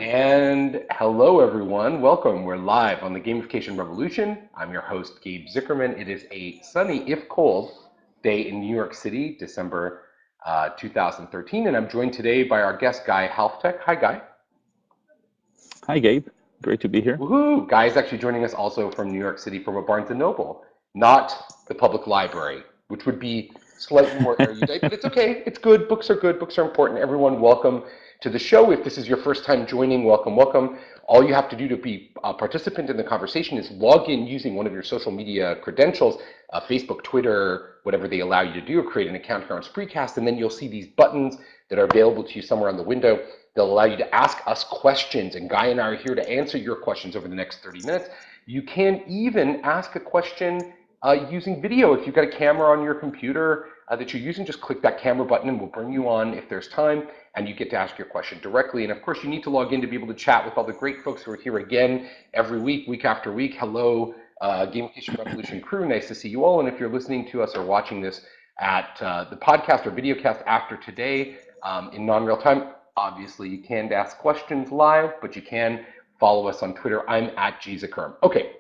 And hello, everyone. Welcome. We're live on the Gamification Revolution. I'm your host, Gabe Zickerman. It is a sunny, if cold, day in New York City, December 2013. And I'm joined today by our guest, Guy Halfteck. Hi, Guy. Hi, Gabe. Great to be here. Woohoo! Guy is actually joining us also from New York City from a Barnes& Noble, not the public library, which would be slightly more erudite, but it's okay. It's good. Books are good. Books are important. Everyone, welcome to the show. If this is your first time joining, welcome, welcome. All you have to do to be a participant in the conversation is log in using one of your social media credentials, Facebook, Twitter, whatever they allow you to do, or create an account here on Spreecast, and then you'll see these buttons that are available to you somewhere on the window. They'll allow you to ask us questions, and Guy and I are here to answer your questions over the next 30 minutes. You can even ask a question using video. If you've got a camera on your computer that you're using, just click that camera button and we'll bring you on if there's time, and you get to ask your question directly. And of course, you need to log in to be able to chat with all the great folks who are here again every week, week after week. Hello, Gamification Revolution crew. Nice to see you all. And if you're listening to us or watching this at the podcast or videocast after today in non-real time, obviously, you can't ask questions live, but you can follow us on Twitter. I'm at GZickerm. Okay,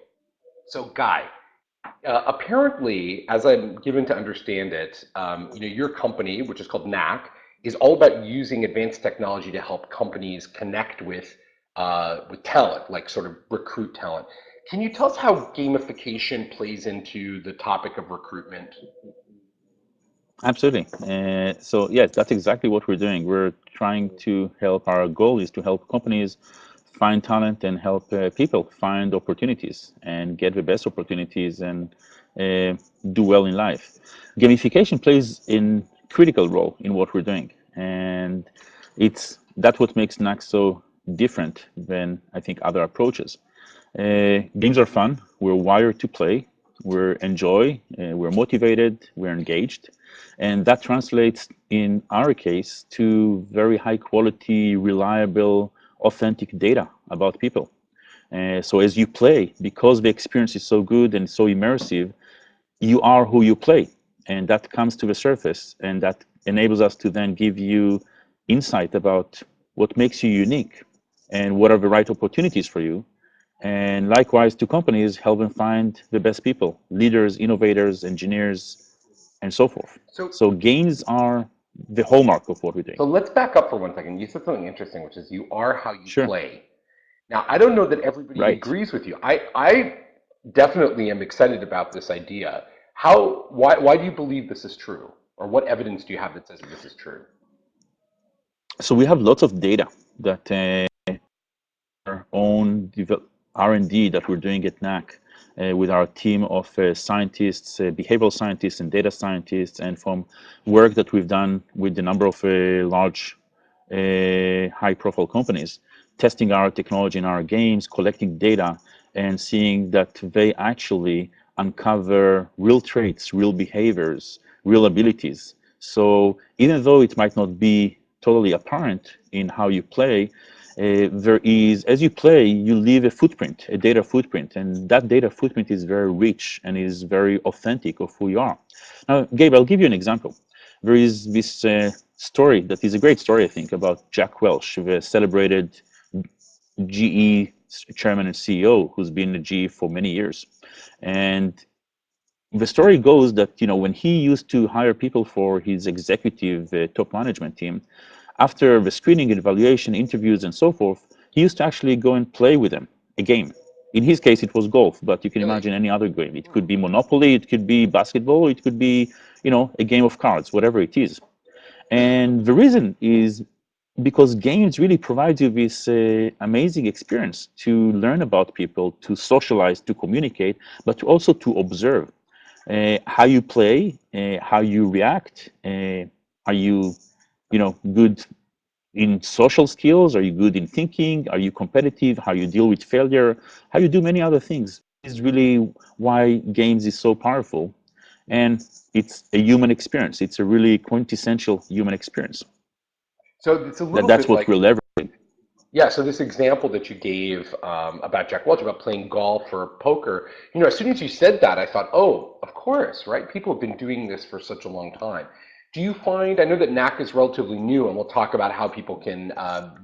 so Guy, apparently, as I'm given to understand it, your company, which is called Knack, is all about using advanced technology to help companies connect with talent, like sort of recruit talent. Can you tell us how gamification plays into the topic of recruitment? Absolutely. Yes, that's exactly what we're doing. We're trying to help. Our goal is to help companies find talent and help people find opportunities and get the best opportunities and do well in life. Gamification plays a critical role in what we're doing, and that's what makes Knack so different than I think other approaches. Games are fun. We're wired to play. We enjoy. We're motivated. We're engaged, and that translates in our case to very high quality, reliable, authentic data about people. So as you play, because the experience is so good and so immersive, you are who you play, and that comes to the surface, and that enables us to then give you insight about what makes you unique and what are the right opportunities for you. And likewise to companies, help them find the best people, leaders, innovators, engineers, and so forth. So, So games are the hallmark of what we're doing. so let's back up for 1 second. You said something interesting, which is you are how you Sure. play. Now, I don't know that everybody Right. agrees with you. I definitely am excited about this idea. Why do you believe this is true? Or what evidence do you have that says that this is true? So we have lots of data that our own R&D that we're doing at Knack with our team of scientists, behavioral scientists and data scientists, and from work that we've done with a number of large high-profile companies, testing our technology in our games, collecting data, and seeing that they actually uncover real traits, real behaviors, real abilities. So even though it might not be totally apparent in how you play, there is, as you play, you leave a footprint, a data footprint, and that data footprint is very rich and is very authentic of who you are. Now, Gabe, I'll give you an example. There is this story that is a great story, I think, about Jack Welch, the celebrated GE chairman and CEO who's been at GE for many years. And the story goes that, when he used to hire people for his executive top management team, after the screening, evaluation, interviews, and so forth, he used to actually go and play with them, a game. In his case, it was golf, but you can imagine any other game. It could be Monopoly, it could be basketball, it could be, a game of cards, whatever it is. And the reason is because games really provide you this amazing experience to learn about people, to socialize, to communicate, but also to observe how you play, how you react. Are you, good in social skills? Are you good in thinking? Are you competitive? How you deal with failure? How you do many other things is really why games is so powerful. And it's a human experience. It's a really quintessential human experience. So it's a little That's bit what like, we're leveraging. yeah, so this example that you gave about Jack Welch, about playing golf or poker, as soon as you said that, I thought, oh, of course, right? People have been doing this for such a long time. Do you find, I know that Knack is relatively new, and we'll talk about how people can,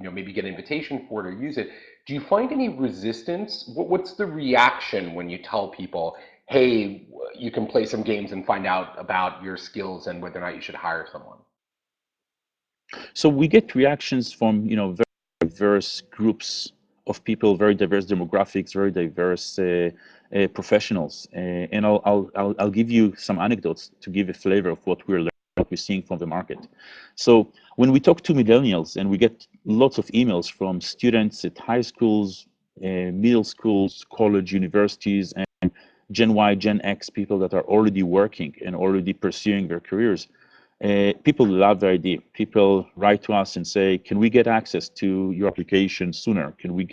maybe get an invitation for it or use it. Do you find any resistance? What's the reaction when you tell people, hey, you can play some games and find out about your skills and whether or not you should hire someone? So we get reactions from, very diverse groups of people, very diverse demographics, very diverse professionals. And I'll give you some anecdotes to give a flavor of what we're learning, what we're seeing from the market. So when we talk to millennials, and we get lots of emails from students at high schools, middle schools, college, universities, and Gen Y, Gen X people that are already working and already pursuing their careers. People love the idea. People write to us and say, "Can we get access to your application sooner? Can we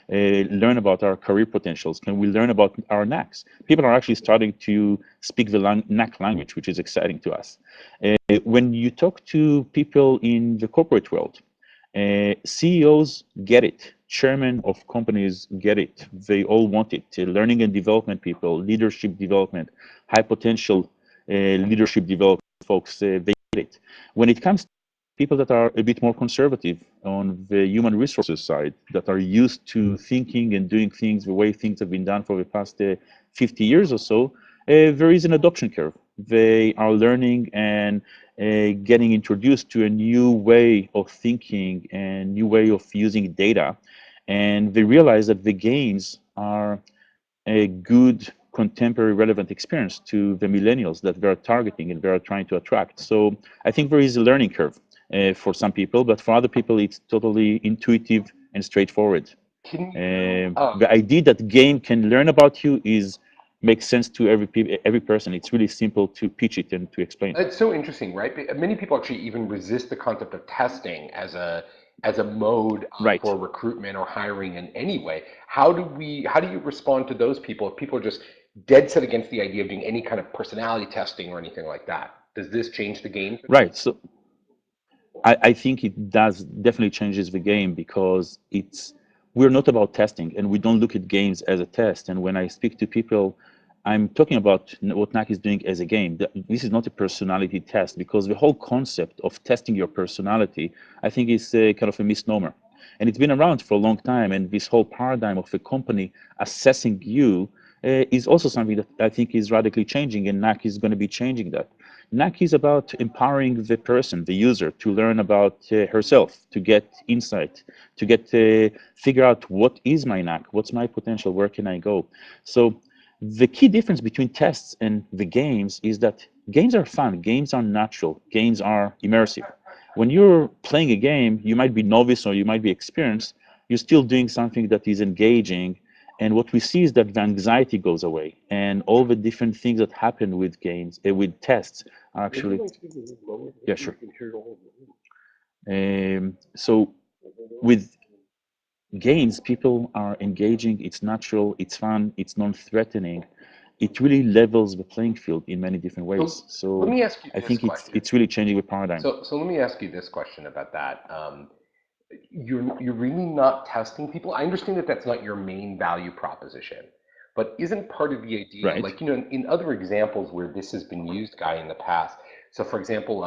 learn about our career potentials? Can we learn about our knacks?" People are actually starting to speak the knack language, which is exciting to us. When you talk to people in the corporate world, CEOs get it. Chairmen of companies get it. They all want it. Learning and development people, leadership development, high potential leadership development folks, they get it. When it comes to people that are a bit more conservative on the human resources side, that are used to thinking and doing things the way things have been done for the past 50 years or so, there is an adoption curve. They are learning and getting introduced to a new way of thinking and new way of using data. And they realize that the games are a good contemporary relevant experience to the millennials that they're targeting and they're trying to attract. So I think there is a learning curve for some people, but for other people, it's totally intuitive and straightforward. Can you, The idea that game can learn about you makes sense to every person. It's really simple to pitch it and to explain. it's so interesting, right? Many people actually even resist the concept of testing as a mode Right. for recruitment or hiring in any way. How do you respond to those people if people are just dead set against the idea of doing any kind of personality testing or anything like that? Does this change the game? Right. So I think it does definitely changes the game because we're not about testing and we don't look at games as a test. And when I speak to people, I'm talking about what Knack is doing as a game. This is not a personality test because the whole concept of testing your personality, I think, is kind of a misnomer. And it's been around for a long time. And this whole paradigm of a company assessing you is also something that I think is radically changing, and Knack is going to be changing that. Knack is about empowering the person, the user, to learn about herself, to get insight, to figure out what is my knack, what's my potential, where can I go. So the key difference between tests and the games is that games are fun, games are natural, games are immersive. When you're playing a game, you might be novice or you might be experienced, you're still doing something that is engaging. And what we see is that the anxiety goes away and all the different things that happen with games, with tests are actually, yeah, sure. So with games, people are engaging, it's natural, it's fun, it's non-threatening. It really levels the playing field in many different ways. So let So me ask you I this think question. it's really changing the paradigm. So let me ask you this question about that. You're really not testing people. I understand that that's not your main value proposition, but isn't part of the idea, Right. like, in other examples where this has been used, Guy, in the past. So for example,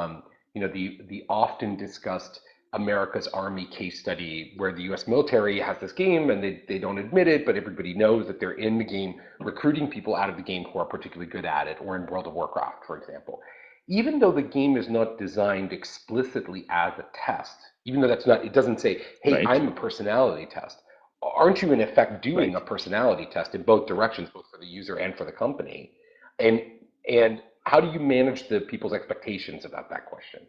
the often discussed America's Army case study where the US military has this game and they don't admit it, but everybody knows that they're in the game recruiting people out of the game who are particularly good at it, or in World of Warcraft, for example. Even though the game is not designed explicitly as a test, even though that's not, it doesn't say, hey, Right. I'm a personality test. Aren't you in effect doing Right. a personality test in both directions, both for the user and for the company? And and how do you manage the people's expectations about that question?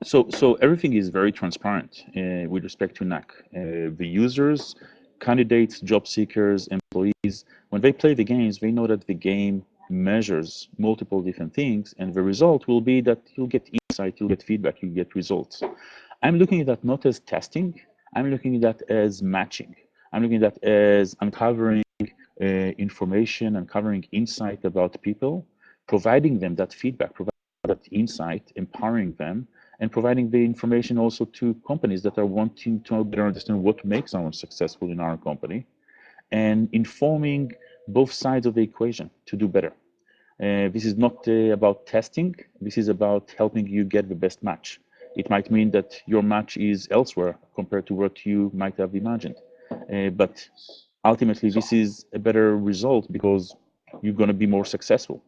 So everything is very transparent with respect to Knack. The users, candidates, job seekers, employees, when they play the games, they know that the game measures multiple different things, and the result will be that you'll get insight, you'll get feedback, you'll get results. I'm looking at that not as testing, I'm looking at that as matching. I'm looking at that as uncovering information, uncovering insight about people, providing them that feedback, providing that insight, empowering them, and providing the information also to companies that are wanting to better understand what makes someone successful in our company, and informing both sides of the equation to do better. This is not about testing. This is about helping you get the best match. It might mean that your match is elsewhere compared to what you might have imagined. But ultimately, So, this is a better result because you're going to be more successful.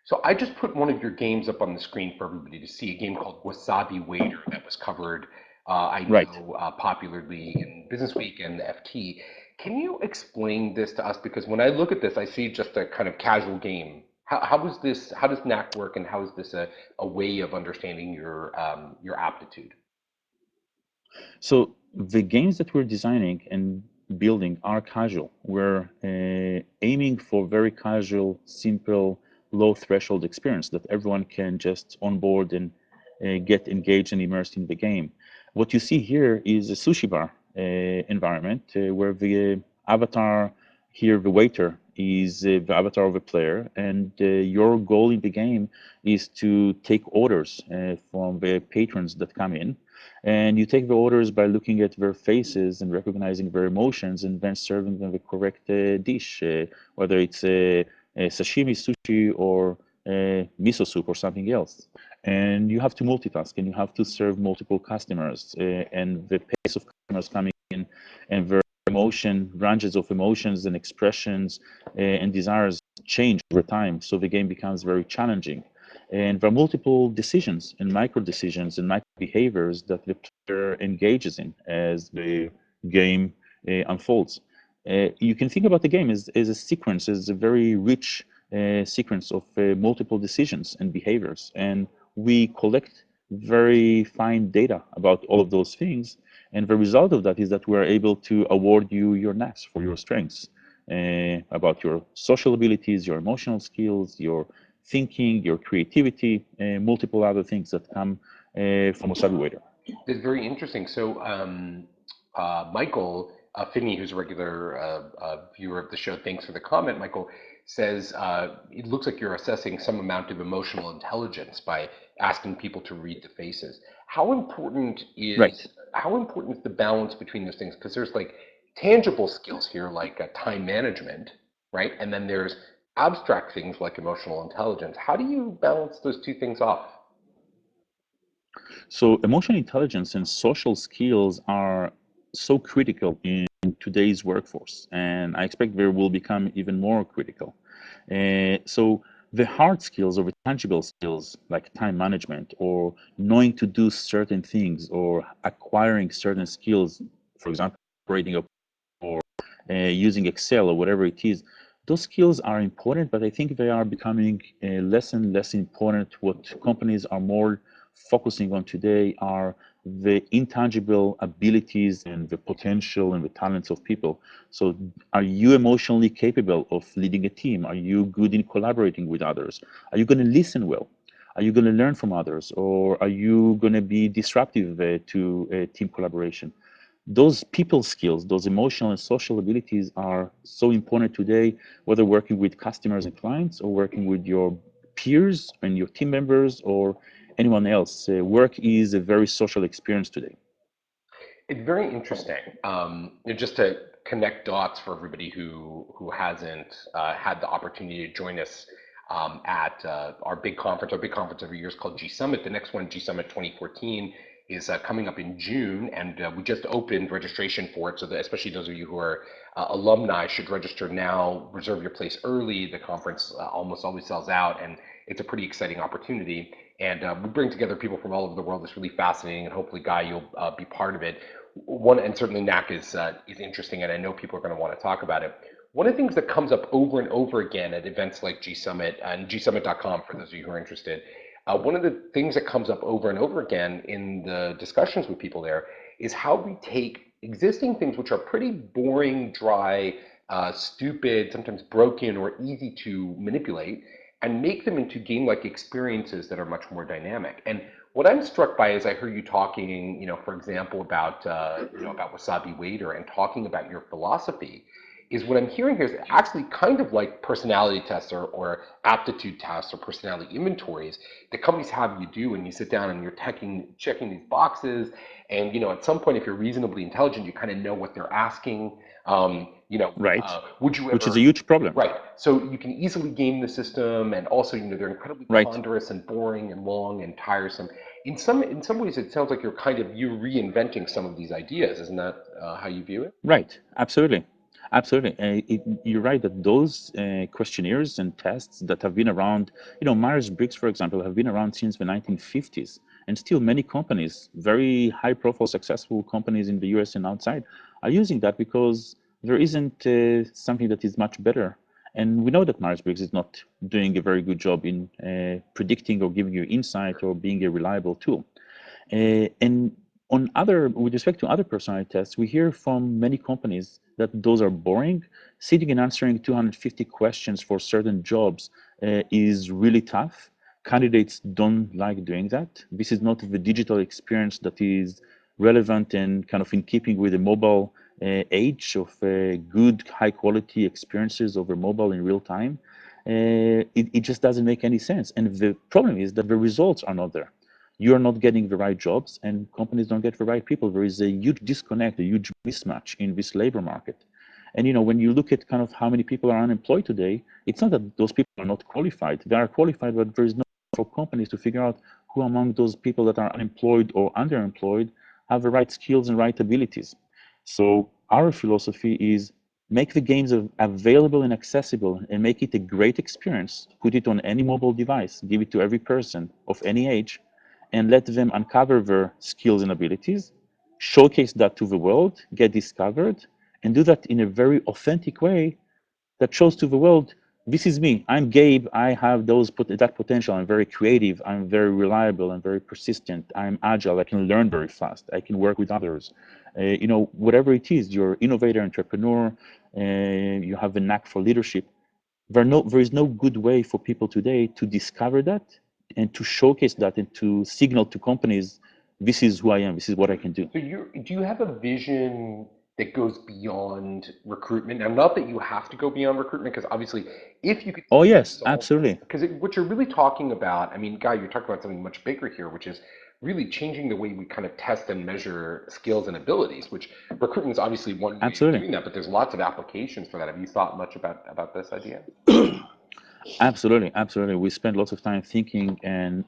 so I just put one of your games up on the screen for everybody to see, a game called Wasabi Waiter that was covered, I Right. know, popularly in Business Week and the FT. Can you explain this to us? Because when I look at this, I see just a kind of casual game. How is this? How does Knack work, and how is this a way of understanding your aptitude? So the games that we're designing and building are casual. We're aiming for very casual, simple, low threshold experience that everyone can just onboard and get engaged and immersed in the game. What you see here is a sushi bar environment where the avatar here, the waiter, is the avatar of a player, and your goal in the game is to take orders from the patrons that come in, and you take the orders by looking at their faces and recognizing their emotions and then serving them the correct dish, whether it's a sashimi, sushi, or miso soup or something else. And you have to multitask and you have to serve multiple customers, and the pace of customers coming in and their ranges of emotions and expressions and desires change over time. So the game becomes very challenging. And there are multiple decisions and micro decisions and micro behaviors that the player engages in as the game unfolds. You can think about the game as a sequence, as a very rich sequence of multiple decisions and behaviors. And we collect very fine data about all of those things. And the result of that is that we're able to award you your knacks for your strengths, about your social abilities, your emotional skills, your thinking, your creativity, and multiple other things that come from Wasabi Waiter. It's very interesting. So, Michael Finney, who's a regular viewer of the show, thanks for the comment. Michael says it looks like you're assessing some amount of emotional intelligence by asking people to read the faces. How important Right. is how important is the balance between those things? Because there's like tangible skills here, like time management, right? And then there's abstract things like emotional intelligence. How do you balance those two things off? So emotional intelligence and social skills are so critical in today's workforce, and I expect they will become even more critical. So the hard skills or the tangible skills like time management or knowing to do certain things or acquiring certain skills, for example, operating a or using Excel or whatever it is, those skills are important, but I think they are becoming less and less important. What companies are more focusing on today are the intangible abilities and the potential and the talents of people. So, are you emotionally capable of leading a team? Are you good in collaborating with others? Are you going to listen well? Are you going to learn from others? Or are you going to be disruptive to team collaboration? Those people skills, those emotional and social abilities are so important today, whether working with customers and clients or working with your peers and your team members or anyone else. Work is a very social experience today. It's very interesting. Just to connect dots for everybody who hasn't had the opportunity to join us at our big conference every year is called GSummit. The next one, GSummit 2014, is coming up in June, and we just opened registration for it. So that especially those of you who are alumni should register now, reserve your place early. The conference almost always sells out, and it's a pretty exciting opportunity. And we bring together people from all over the world. It's really fascinating, and hopefully, Guy, you'll be part of it. One, and certainly Knack is interesting, and I know people are going to want to talk about it. One of the things that comes up over and over again at events like GSummit and gsummit.com for those of you who are interested, one of the things that comes up over and over again in the discussions with people there is how we take existing things which are pretty boring, dry, stupid, sometimes broken or easy to manipulate, and make them into game-like experiences that are much more dynamic. And what I'm struck by is I heard you talking, for example, about Wasabi Waiter and talking about your philosophy is what I'm hearing here is actually kind of like personality tests or aptitude tests or personality inventories that companies have you do, and you sit down and you're checking these boxes, and at some point, if you're reasonably intelligent, you kind of know what they're asking. Right. Would you Which is a ever? huge problem. Right. So you can easily game the system, and also, they're incredibly Right. ponderous and boring and long and tiresome. In some ways, it sounds like you're reinventing some of these ideas. Isn't that how you view it? Right. Absolutely. Absolutely. You're right that those questionnaires and tests that have been around, Myers-Briggs, for example, have been around since the 1950s. And still many companies, very high profile, successful companies in the US and outside, are using that because there isn't something that is much better. And we know that Myers-Briggs is not doing a very good job in predicting or giving you insight or being a reliable tool. And with respect to other personality tests, we hear from many companies that those are boring. Sitting and answering 250 questions for certain jobs is really tough. Candidates don't like doing that. This is not the digital experience that is relevant and kind of in keeping with the mobile age of good, high quality experiences over mobile in real time. It just doesn't make any sense. And the problem is that the results are not there. You're not getting the right jobs and companies don't get the right people. There is a huge disconnect, a huge mismatch in this labor market. And when you look at kind of how many people are unemployed today, it's not that those people are not qualified. They are qualified, but there is no for companies to figure out who among those people that are unemployed or underemployed have the right skills and right abilities. So our philosophy is make the games available and accessible and make it a great experience. Put it on any mobile device, give it to every person of any age, and let them uncover their skills and abilities, showcase that to the world, get discovered, and do that in a very authentic way that shows to the world, this is me. I'm Gabe. I have that potential. I'm very creative. I'm very reliable. I'm very persistent. I'm agile. I can learn very fast. I can work with others. Whatever it is, you're an innovator, entrepreneur, you have a knack for leadership. There is no good way for people today to discover that and to showcase that and to signal to companies, this is who I am, this is what I can do. So do you have a vision that goes beyond recruitment? Now, not that you have to go beyond recruitment, because obviously, if you could Oh easily yes, solve this, absolutely. because what you're really talking about, I mean, Guy, you're talking about something much bigger here, which is really changing the way we kind of test and measure skills and abilities, which recruitment is obviously one way of Absolutely. doing that, but there's lots of applications for that. Have you thought much about this idea? Absolutely, absolutely. We spend lots of time thinking and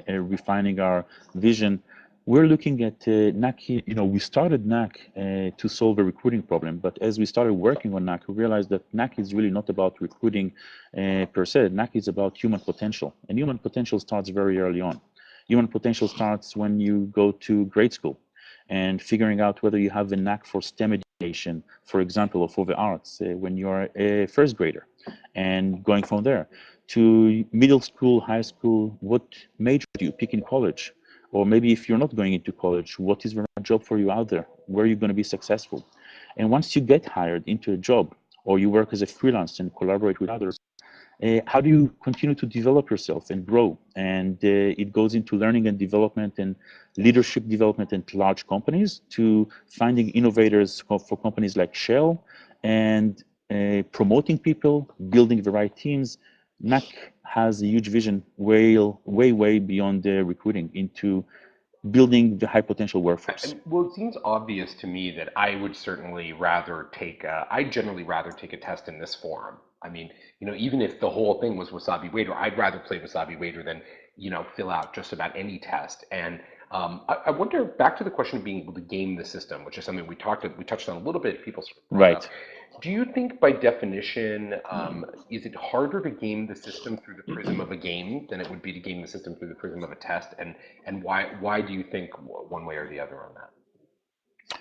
refining our vision. We're looking at Knack. We started Knack to solve a recruiting problem, but as we started working on Knack, we realized that Knack is really not about recruiting per se. Knack is about human potential, and human potential starts very early on. Human potential starts when you go to grade school and figuring out whether you have a knack for STEM education, for example, or for the arts when you're a first grader, and going from there to middle school, high school, what major do you pick in college? Or maybe if you're not going into college, what is the right job for you out there? Where are you going to be successful? And once you get hired into a job or you work as a freelancer and collaborate with others, how do you continue to develop yourself and grow? And it goes into learning and development and leadership development in large companies to finding innovators for companies like Shell and promoting people, building the right teams. Knack has a huge vision way beyond recruiting into building the high potential workforce. Well, it seems obvious to me that I would certainly I'd generally rather take a test in this forum. I mean, even if the whole thing was Wasabi Waiter, I'd rather play Wasabi Waiter than, fill out just about any test. And I wonder, back to the question of being able to game the system, which is something we touched on a little bit, people sort of brought up. Right. Do you think by definition, is it harder to game the system through the prism of a game than it would be to game the system through the prism of a test? And why do you think one way or the other on that?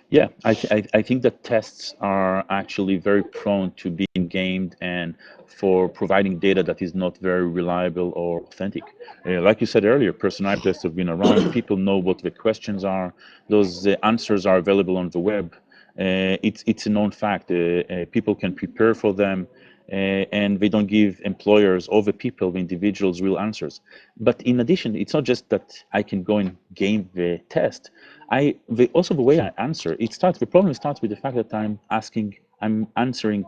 Yeah, I think that tests are actually very prone to being gamed and for providing data that is not very reliable or authentic. Like you said earlier, personality tests have been around. People know what the questions are. Those answers are available on the web. It's a known fact. People can prepare for them, and they don't give employers or the people, the individuals, real answers. But in addition, it's not just that I can go and game the test. Also the way I answer, the problem starts with the fact that I'm answering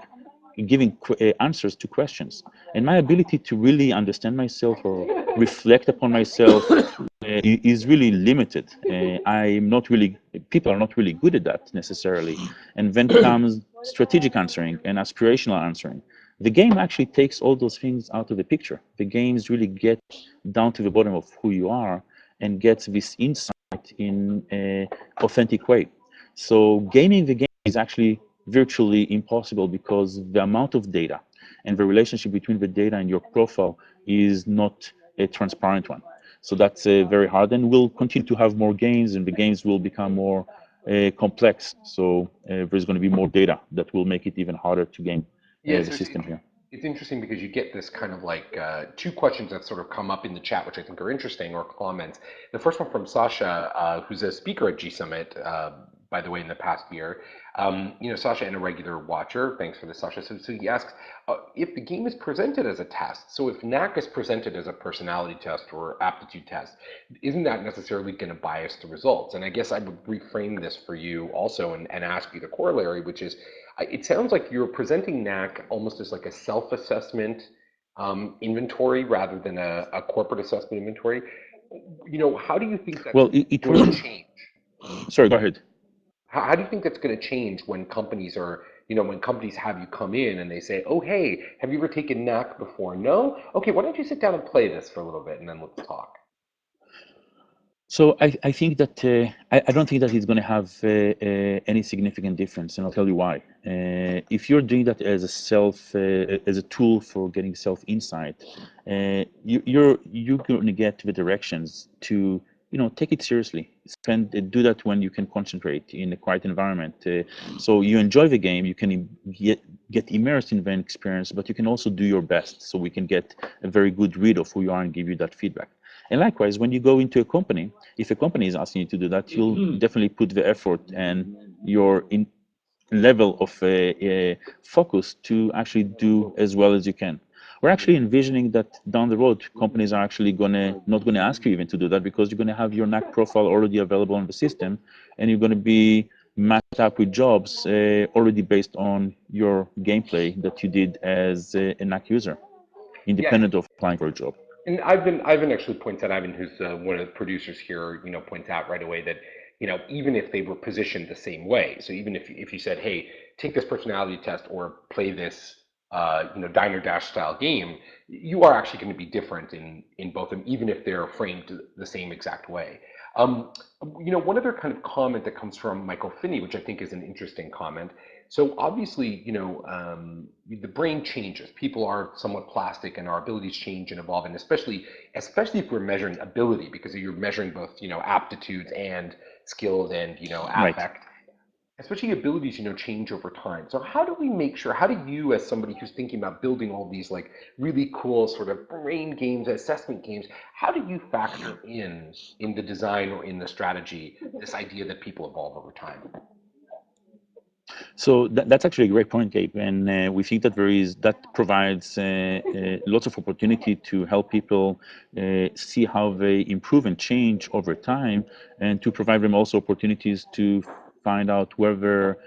giving answers to questions. And my ability to really understand myself or reflect upon myself is really limited. I'm not really, people are not really good at that necessarily. And then comes strategic answering and aspirational answering. The game actually takes all those things out of the picture. The games really get down to the bottom of who you are and gets this insight in an authentic way. So gaming the game is actually virtually impossible because the amount of data and the relationship between the data and your profile is not a transparent one. So that's very hard, and we'll continue to have more games, and the games will become more complex. So there's going to be more data that will make it even harder to game the system here. It's interesting because you get this kind of like two questions that sort of come up in the chat, which I think are interesting, or comments. The first one from Sasha, who's a speaker at GSummit, by the way, in the past year. Sasha, and a regular watcher. Thanks for this, Sasha. So he asks, if the game is presented as a test, so if Knack is presented as a personality test or aptitude test, isn't that necessarily going to bias the results? And I guess I would reframe this for you also and ask you the corollary, which is, it sounds like you're presenting Knack almost as like a self-assessment inventory rather than a corporate assessment inventory. How do you think that's going to change? Sorry, go ahead. How do you think that's going to change when companies are, when companies have you come in and they say, oh, hey, have you ever taken Knack before? No? Okay, why don't you sit down and play this for a little bit and then let's talk. So I think that I don't think that it's going to have any significant difference, and I'll tell you why. If you're doing that as as a tool for getting self insight, you're going to get the directions to take it seriously. Do that when you can concentrate in a quiet environment. So you enjoy the game, you can get immersed in the experience, but you can also do your best. So we can get a very good read of who you are and give you that feedback. And likewise, when you go into a company, if a company is asking you to do that, you'll definitely put the effort and your level of focus to actually do as well as you can. We're actually envisioning that down the road, companies are actually not going to ask you even to do that, because you're going to have your Knack profile already available on the system, and you're going to be matched up with jobs already based on your gameplay that you did as a Knack user, independent of applying for a job. And Ivan actually points out, Ivan, who's one of the producers here, points out right away that, even if they were positioned the same way, so even if you said, hey, take this personality test or play this, Diner Dash style game, you are actually going to be different in both of them, even if they're framed the same exact way. One other kind of comment that comes from Michael Finney, which I think is an interesting comment. So obviously, the brain changes. People are somewhat plastic, and our abilities change and evolve, and especially if we're measuring ability, because you're measuring both, aptitudes and skills and, affect. Right. Especially abilities, change over time. So how do you, as somebody who's thinking about building all these like really cool sort of brain games, assessment games, how do you factor in the design or in the strategy this idea that people evolve over time? So that's actually a great point, Gabe, and we think that that provides lots of opportunity to help people see how they improve and change over time, and to provide them also opportunities to find out where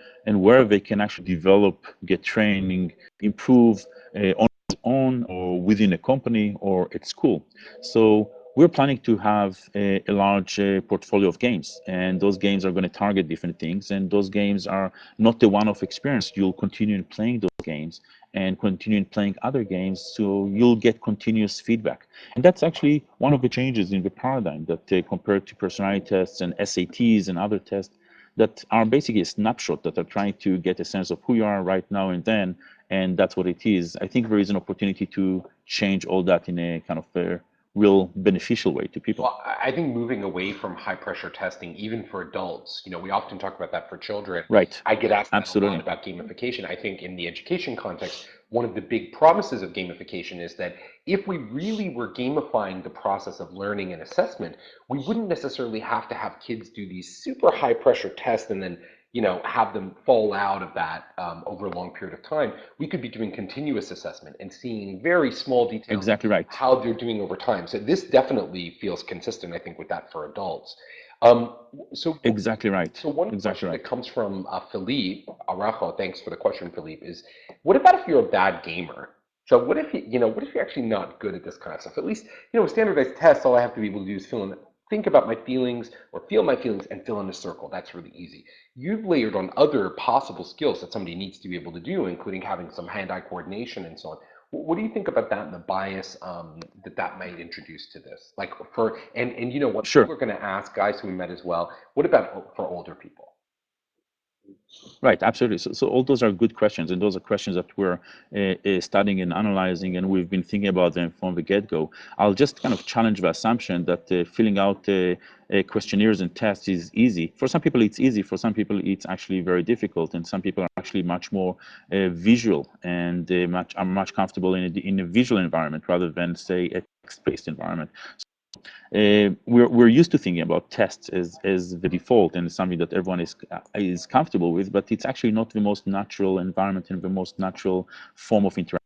they can actually develop, get training, improve on their own or within a company or at school. So we're planning to have a large portfolio of games, and those games are going to target different things, and those games are not the one-off experience. You'll continue playing those games and continue playing other games, so you'll get continuous feedback. And that's actually one of the changes in the paradigm that compared to personality tests and SATs and other tests that are basically a snapshot that are trying to get a sense of who you are right now and then, and that's what it is. I think there is an opportunity to change all that in a kind of a real beneficial way to people. Well, I think moving away from high pressure testing, even for adults, we often talk about that for children. Right. I get asked Absolutely. a lot about gamification. I think in the education context, one of the big promises of gamification is that if we really were gamifying the process of learning and assessment, we wouldn't necessarily have to have kids do these super high pressure tests and then have them fall out of that over a long period of time. We could be doing continuous assessment and seeing very small details. Exactly right. How they're doing over time. So this definitely feels consistent, I think, with that for adults. Exactly right. So one question that comes from Philippe, Arajo, thanks for the question, Philippe, is what about if you're a bad gamer? So what if what if you're actually not good at this kind of stuff? At least, with standardized tests, all I have to be able to do is think about my feelings or feel my feelings and fill in a circle. That's really easy. You've layered on other possible skills that somebody needs to be able to do, including having some hand-eye coordination and so on. What do you think about that and the bias that might introduce to this? Like and what Sure. people are going to ask guys who we met as well. What about for older people? Right, absolutely. So all those are good questions, and those are questions that we're studying and analyzing, and we've been thinking about them from the get-go. I'll just kind of challenge the assumption that filling out questionnaires and tests is easy. For some people, it's easy. For some people, it's actually very difficult, and some people are actually much more visual and are much comfortable in a visual environment rather than, say, a text-based environment. We're used to thinking about tests as the default and something that everyone is comfortable with, but it's actually not the most natural environment and the most natural form of interaction.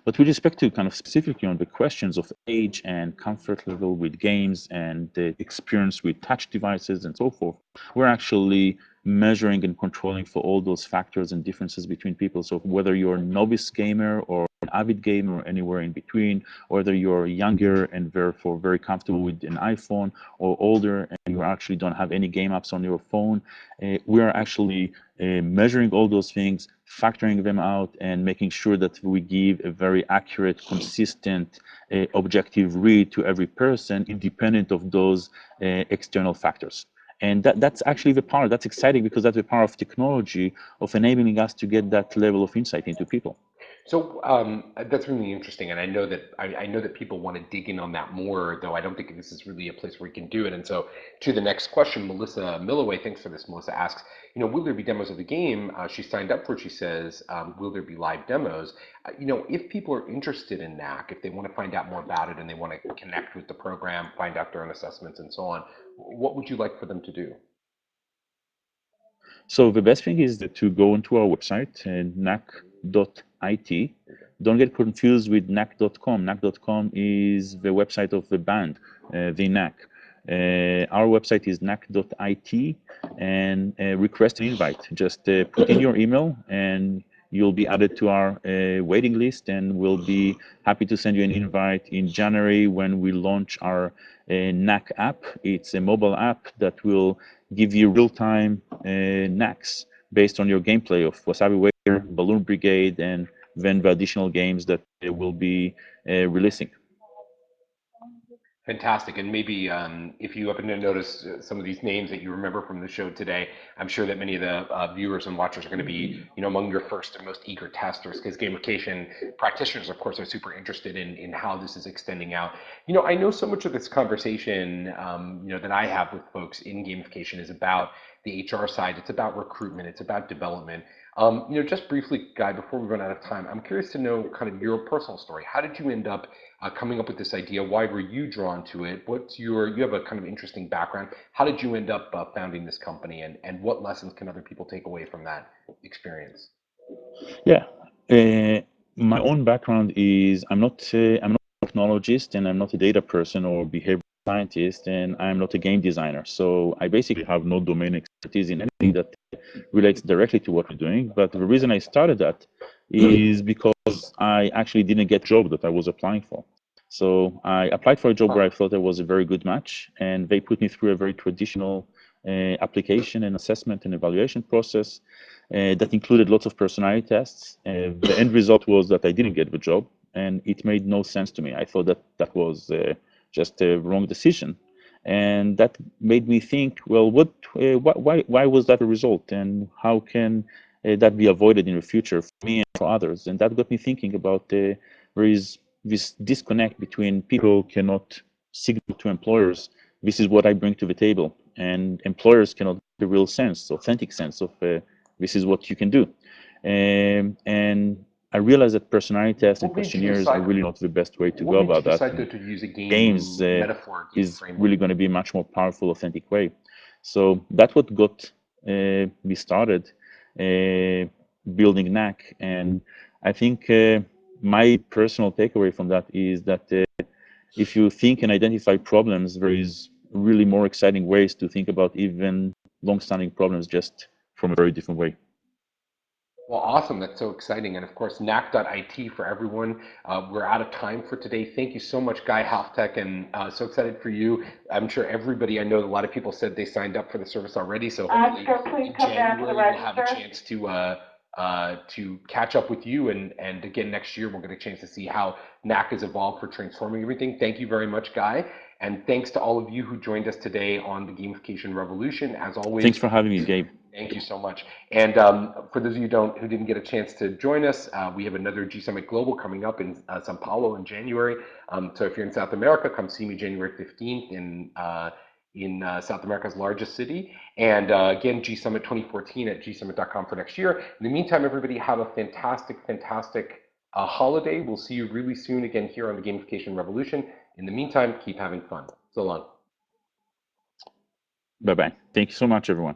But with respect to kind of specifically on the questions of age and comfort level with games and the experience with touch devices and so forth, we're actually measuring and controlling for all those factors and differences between people. So whether you're a novice gamer or an avid gamer or anywhere in between, whether you're younger and therefore very comfortable with an iPhone or older and you actually don't have any game apps on your phone, we are actually measuring all those things, factoring them out, and making sure that we give a very accurate, consistent, objective read to every person, independent of those external factors. And that's actually the power. That's exciting because that's the power of technology of enabling us to get that level of insight into people. So that's really interesting, and I know that people want to dig in on that more, though I don't think this is really a place where we can do it. And so, to the next question, Melissa Milloway, thanks for this. Melissa asks, will there be demos of the game? She signed up for it. She says, will there be live demos? If people are interested in Knack, if they want to find out more about it and they want to connect with the program, find out their own assessments and so on, what would you like for them to do? So the best thing is to go onto our website, knack.it. Don't get confused with knack.com. Knack.com is the website of the band, the Knack. Our website is knack.it, and request an invite. Just put in your email and you'll be added to our waiting list, and we'll be happy to send you an invite in January when we launch our Knack app. It's a mobile app that will give you real-time knacks based on your gameplay of Wasabi Waiter, Balloon Brigade, and then the additional games that we'll be releasing. Fantastic. And maybe if you happen to notice some of these names that you remember from the show today, I'm sure that many of the viewers and watchers are going to be, among your first and most eager testers, because gamification practitioners, of course, are super interested in how this is extending out. I know so much of this conversation, that I have with folks in gamification is about the HR side. It's about recruitment. It's about development. Just briefly, Guy, before we run out of time, I'm curious to know kind of your personal story. How did you end up coming up with this idea? Why were you drawn to it? You have a kind of interesting background. How did you end up founding this company, and what lessons can other people take away from that experience? Yeah, my own background is I'm not a technologist, and I'm not a data person or behavioral scientist, and I'm not a game designer. So I basically have no domain expertise in anything that relates directly to what we're doing. But the reason I started that is because I actually didn't get a job that I was applying for. So I applied for a job where I thought it was a very good match, and they put me through a very traditional application and assessment and evaluation process that included lots of personality tests. The end result was that I didn't get the job, and it made no sense to me. I thought that was just a wrong decision, and that made me think, well, why was that a result, and how can that be avoided in the future for me and for others? And that got me thinking about there is this disconnect between people cannot signal to employers, this is what I bring to the table, and employers cannot get the real sense, authentic sense of this is what you can do. And I realized that personality tests and questionnaires are really not the best way to go about that. To use a Games metaphor is really going to be a much more powerful, authentic way. So that's what got me started building Knack. And I think my personal takeaway from that is that if you think and identify problems, there is really more exciting ways to think about even long-standing problems just from a very different way. Well, awesome. That's so exciting. And of course, knack.it for everyone. We're out of time for today. Thank you so much, Guy Halfteck, and so excited for you. I'm sure everybody, I know a lot of people said they signed up for the service already. So hopefully Please in come down to the January, we'll have a register. chance to catch up with you. And again, next year, we'll get a chance to see how Knack has evolved for transforming everything. Thank you very much, Guy. And thanks to all of you who joined us today on the Gamification Revolution. As always, Thanks for having me, Gabe. thank you so much. And for those of you who didn't get a chance to join us, we have another GSummit Global coming up in Sao Paulo in January. So if you're in South America, come see me January 15th in South America's largest city. And again, GSummit 2014 at gsummit.com for next year. In the meantime, everybody have a fantastic, fantastic holiday. We'll see you really soon again here on the Gamification Revolution. In the meantime, keep having fun. So long. Bye-bye. Thank you so much, everyone.